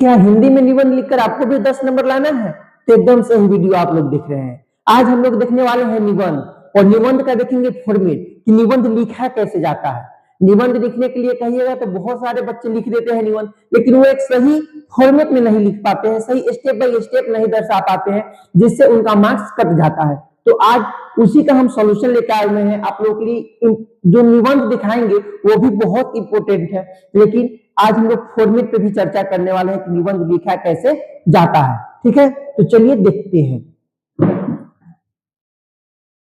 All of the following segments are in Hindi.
क्या हिंदी में निबंध लिखकर आपको भी 10 नंबर लाना है? तो एकदम सही वीडियो आप लोग देख रहे हैं। आज हम लोग देखने वाले हैं निबंध, और निबंध का देखेंगे फॉर्मेट कि निबंध लिखा कैसे जाता है। निबंध लिखने के लिए कहिएगा तो बहुत सारे बच्चे लिख देते हैं निबंध, लेकिन वो एक सही फॉर्मेट में नहीं लिख पाते हैं, सही स्टेप बाय स्टेप नहीं दर्शा पाते हैं, जिससे उनका मार्क्स कट जाता है। तो आज उसी का हम सॉल्यूशन लेकर आए हुए हैं आप लोगों के लिए। जो निबंध दिखाएंगे वो भी बहुत इंपॉर्टेंट है, लेकिन आज हम लोग फॉर्मेट पे भी चर्चा करने वाले हैं कि निबंध लिखा कैसे जाता है। ठीक है, तो चलिए देखते हैं।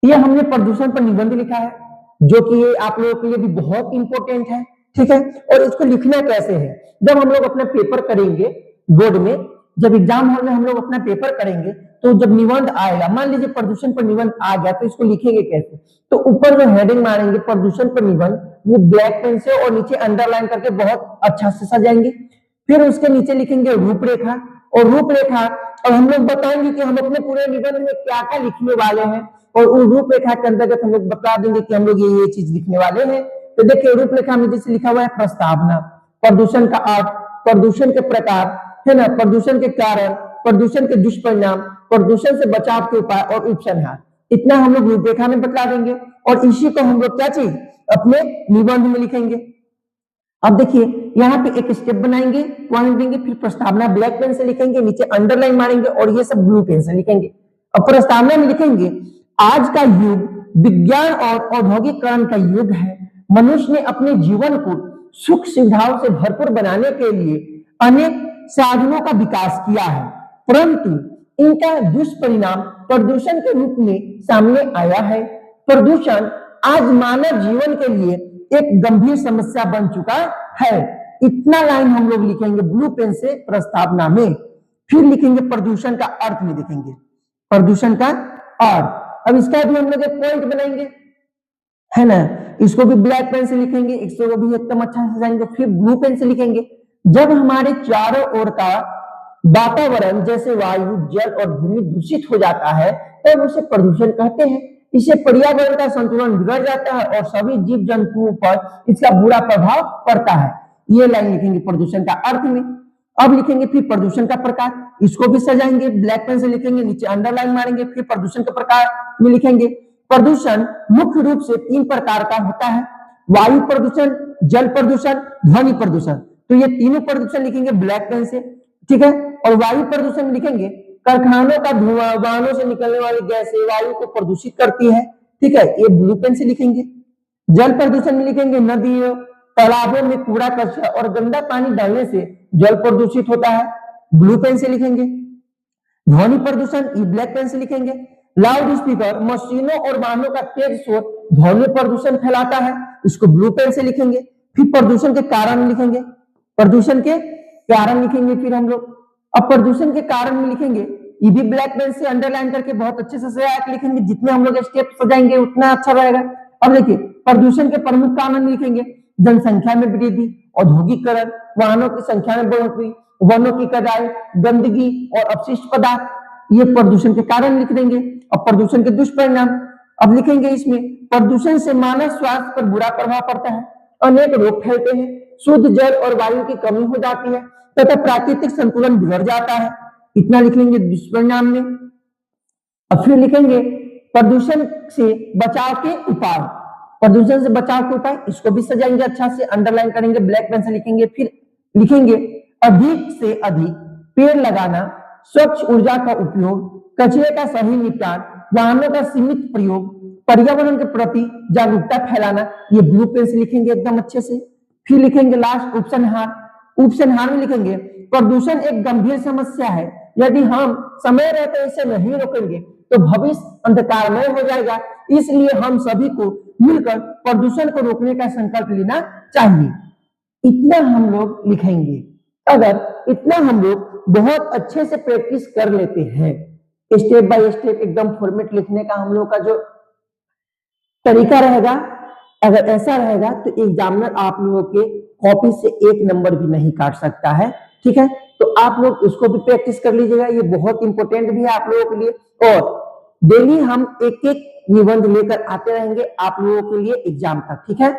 ये हमने प्रदूषण पर निबंध लिखा है, जो कि ये आप लोगों के लिए भी बहुत इंपॉर्टेंट है। ठीक है, और इसको लिखना कैसे है? जब हम लोग अपना पेपर करेंगे बोर्ड में, जब एग्जाम हॉल में हम लोग अपना पेपर करेंगे, तो जब निबंध आएगा, मान लीजिए प्रदूषण पर निबंध आ गया, तो इसको लिखेंगे कैसे? तो ऊपर जो हेडिंग मारेंगे प्रदूषण पर निबंध, वो ब्लैक पेन से और नीचे अंडरलाइन करके बहुत अच्छा से सजाएंगे। फिर उसके नीचे लिखेंगे रूपरेखा, और रूपरेखा और हम लोग बताएंगे कि हम अपने पूरे निबंध में क्या क्या लिखने वाले हैं, और उस रूपरेखा के अंतर्गत हम लोग बता देंगे कि हम लोग ये चीज लिखने वाले हैं। तो देखिए रूपरेखा में जैसे लिखा हुआ है प्रस्तावना, प्रदूषण का अर्थ, प्रदूषण के प्रकार, है ना, प्रदूषण के कारण, प्रदूषण के दुष्परिणाम, प्रदूषण से बचाव के उपाय और उपसंहार, इतना हम लोग रूपरेखा में बता देंगे। और इसी को हम लोग क्या चीज अपने निबंध में लिखेंगे। अब देखिए यहाँ पे एक स्टेप बनाएंगे, पॉइंट देंगे, फिर प्रस्तावना ब्लैक पेन से लिखेंगे, नीचे अंडरलाइन मारेंगे, और ये सब ब्लू पेन से लिखेंगे। अब प्रस्तावना में लिखेंगे, आज का युग विज्ञान और औद्योगिकरण का युग है। मनुष्य ने अपने जीवन को सुख सुविधाओं से भरपूर बनाने के लिए अनेक साधनों का विकास किया है, परंतु इनका दुष्परिणाम प्रदूषण के रूप में सामने आया है। प्रदूषण आज मानव जीवन के लिए एक गंभीर समस्या बन चुका है। इतना लाइन हम लोग लिखेंगे ब्लू पेन से प्रस्तावना में। फिर लिखेंगे प्रदूषण का अर्थ में लिखेंगे प्रदूषण का अर्थ। अब इसका भी हम लोग एक पॉइंट बनाएंगे, है ना, इसको भी ब्लैक पेन से लिखेंगे, इसको भी एकदम अच्छा से जाएंगे। फिर ब्लू पेन से लिखेंगे, जब हमारे चारों ओर का वातावरण जैसे वायु, जल और भूमि दूषित हो जाता है, तब उसे प्रदूषण कहते हैं। इससे पर्यावरण का संतुलन बिगड़ जाता है और सभी जीव जंतुओं पर इसका बुरा प्रभाव पड़ता है। ये लाइन लिखेंगे प्रदूषण का अर्थ में। अब लिखेंगे फिर प्रदूषण का प्रकार, इसको भी सजाएंगे, ब्लैक पेन से लिखेंगे, नीचे अंडरलाइन मारेंगे। फिर प्रदूषण के प्रकार में लिखेंगे, प्रदूषण मुख्य रूप से 3 प्रकार का होता है, वायु प्रदूषण, जल प्रदूषण, ध्वनि प्रदूषण। तो ये तीनों प्रदूषण लिखेंगे ब्लैक पेन से। ठीक है, और वायु प्रदूषण लिखेंगे, कारखानों का धुआं, वाहनों से निकलने वाली गैसें वायु को प्रदूषित करती है। ठीक है, ये ब्लू पेन से लिखेंगे। जल प्रदूषण में लिखेंगे, नदियों तालाबों में कूड़ा कचरा और गंदा पानी डालने से जल प्रदूषित होता है, ब्लू पेन से लिखेंगे। ध्वनि प्रदूषण ये ब्लैक पेन से लिखेंगे, लाउड स्पीकर, मशीनों और वाहनों का तेज शोर ध्वनि प्रदूषण फैलाता है, इसको ब्लू पेन से लिखेंगे। फिर प्रदूषण के कारण लिखेंगे, प्रदूषण के कारण लिखेंगे फिर हम लोग। अब प्रदूषण के कारण में लिखेंगे, ये भी ब्लैक पेन से अंडरलाइन करके बहुत अच्छे से सजा के लिखेंगे। जितने हम लोग स्टेप सजाएंगे उतना अच्छा रहेगा। अब देखिए प्रदूषण के प्रमुख कारण लिखेंगे, जनसंख्या में वृद्धि, औद्योगिकरण, वाहनों की संख्या में बढ़ोतरी, वनों की कटाई, गंदगी और अपशिष्ट पदार्थ, ये प्रदूषण के कारण लिख देंगे। अब प्रदूषण के दुष्परिणाम अब लिखेंगे, इसमें प्रदूषण से मानव स्वास्थ्य पर बुरा प्रभाव पड़ता है, अनेक रोग फैलते हैं, शुद्ध जल और वायु की कमी हो जाती है तथा प्राकृतिक संतुलन बिगड़ जाता है, इतना लिख लेंगे दुष्परिणाम में। अब फिर लिखेंगे प्रदूषण से बचाव के उपाय, प्रदूषण से बचाव के उपाय, इसको भी सजाएंगे अच्छा से, अंडरलाइन करेंगे, ब्लैक पेन से लिखेंगे। फिर लिखेंगे अधिक से अधिक पेड़ लगाना, स्वच्छ ऊर्जा का उपयोग, कचरे का सही निपटान, वाहनों का सीमित प्रयोग, पर्यावरण के प्रति जागरूकता फैलाना, ये ब्लू पेन से लिखेंगे एकदम अच्छे से। फिर लिखेंगे लास्ट उपसंहार, उपसंहार में लिखेंगे प्रदूषण एक गंभीर समस्या है, यदि हम समय रहते इसे नहीं रोकेंगे तो भविष्य अंधकारमय हो जाएगा, इसलिए हम सभी को मिलकर प्रदूषण को रोकने का संकल्प लेना चाहिए। इतना हम लोग लिखेंगे। अगर इतना हम लोग बहुत अच्छे से प्रैक्टिस कर लेते हैं, स्टेप बाय स्टेप एकदम फॉर्मेट लिखने का हम लोग का जो तरीका रहेगा, अगर ऐसा रहेगा तो एग्जामिनर आप लोगों के कॉपी से 1 नंबर भी नहीं काट सकता है। ठीक है, तो आप लोग इसको भी प्रैक्टिस कर लीजिएगा, ये बहुत इंपॉर्टेंट भी है आप लोगों के लिए। और डेली हम एक एक निबंध लेकर आते रहेंगे आप लोगों के लिए एग्जाम तक। ठीक है।